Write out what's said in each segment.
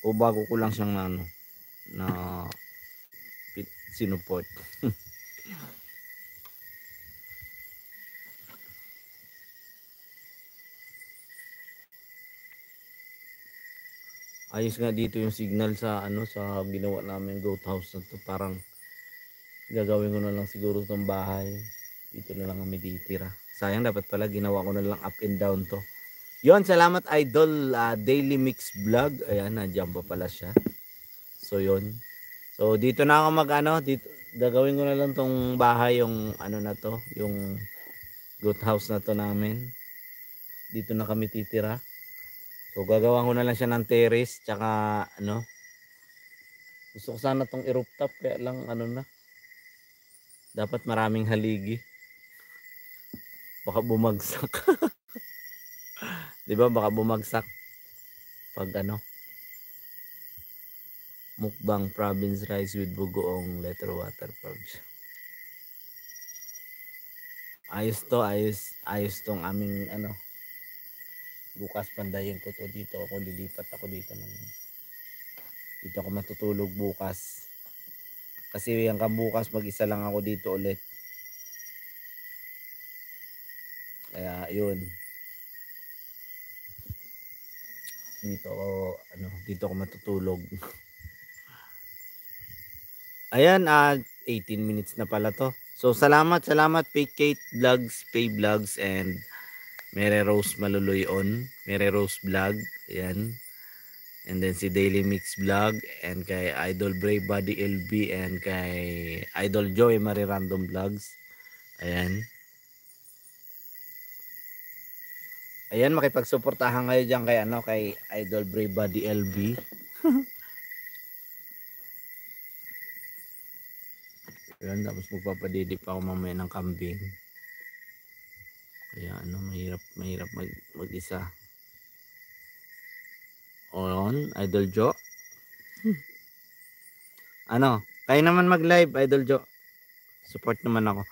O bago ko lang siyang na sinuport. Ayos nga dito yung signal sa sa ginawa namin goat house na to. Parang gagawin ko na lang siguro tong bahay. Dito na lang kami titira. Sayang, dapat pala ginawa ko na lang up and down to. Yon, salamat idol, Daily Mix Vlog. Ayan, nandiyan pa pala siya. So yon. So dito na ako dito gagawin ko na lang tong bahay, yung na to, yung goat house na to namin. Dito na kami titira. So gagawa ko na lang siya ng terrace, tsaka gusto ko sana tong i-rooftop, kaya lang na. Dapat maraming haligi. Baka bumagsak. 'Di ba? Baka bumagsak pag mukbang province rice with bugoong letter water province. Ayos to, ayos tong aming bukas pandayin ko to dito. Lilipat ako dito dito ako matutulog bukas. Kasi yung bukas mag-isa lang ako dito ulit. Kaya yun. Dito ako matutulog. Ayan, 18 minutes na pala to. So salamat Kate Vlogs, Pay Vlogs, and Mere Rose Maluluyon, Mere Rose Vlog, ayan. And then si Daily Mix Vlog, and kay Idol Brave Body LB, and kay Idol Joey Marie Random Vlogs. Ayan. Ayan, makipagsuportahan kayo diyan kay Idol Brave Body LB. Ayan, tapos magpapadidip ako mamaya ng kambing. Kaya mahirap mag-isa. On, Idol Jo. Kayo naman mag-live, Idol Jo. Support naman ako.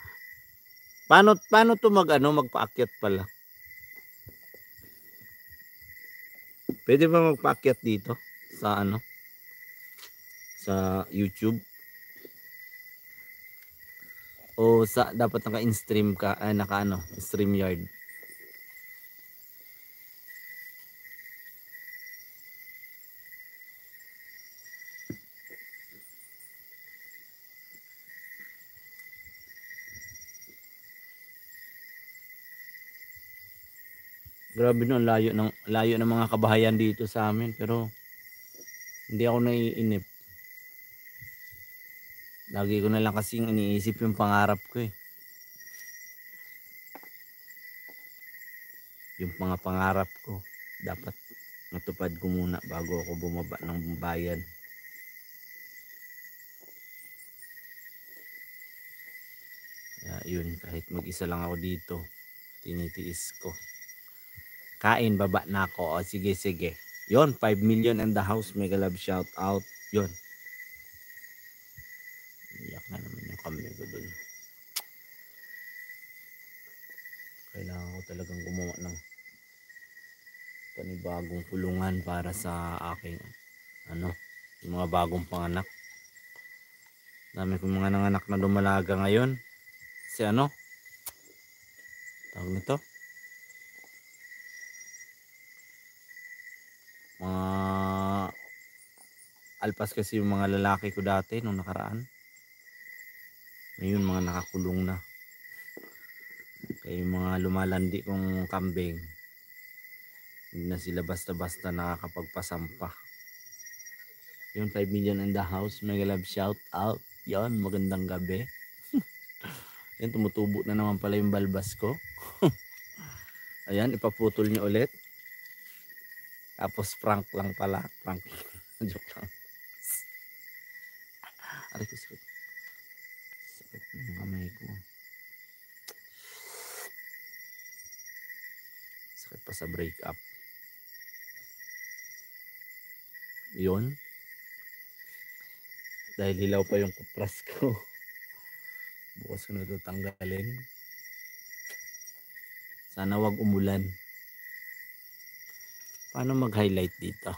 Paano to magpaakyat pala? Pwede ba magpaakyat dito sa sa YouTube? O dapat naka-in-stream ka, StreamYard. Grabe no, layo ng mga kabahayan dito sa amin, pero hindi ako naiinip. Lagi ko na lang kasing iniisip yung pangarap ko eh. Yung mga pangarap ko, dapat matupad ko muna bago ako bumaba ng bayan. Kaya yun, kahit mag-isa lang ako dito, tinitiis ko. Kain, baba na ako. O sige. Yon, 5 million in the house. Mega love shout out. Yon. Iyak na naman yung kambing ko dun. Kailangan ko talagang gumawa ng panibagong kulungan para sa aking yung mga bagong panganak. Dami kong mga nanganak na dumalaga ngayon. Si tawag nito, mga alpas kasi yung mga lalaki ko dati nung nakaraan. Ngayon mga nakakulong na. Kaya yung mga lumalandi kong kambing, hindi na sila basta-basta nakakapagpasampa. Yung 5 million in the house, mega love shout out. Yon, magandang gabi. Yan, tumutubo na naman pala yung balbas ko. Ayan, ipaputol niyo ulit. Tapos prank lang pala. Prank. Joke lang. Aray ko, sakit. Sakit ng kamay ko. Sakit pa sa break up. Yun. Dahil hilaw pa yung kupras ko. Bukas ko na ito tanggalin. Sana wag umulan. Paano mag-highlight dito?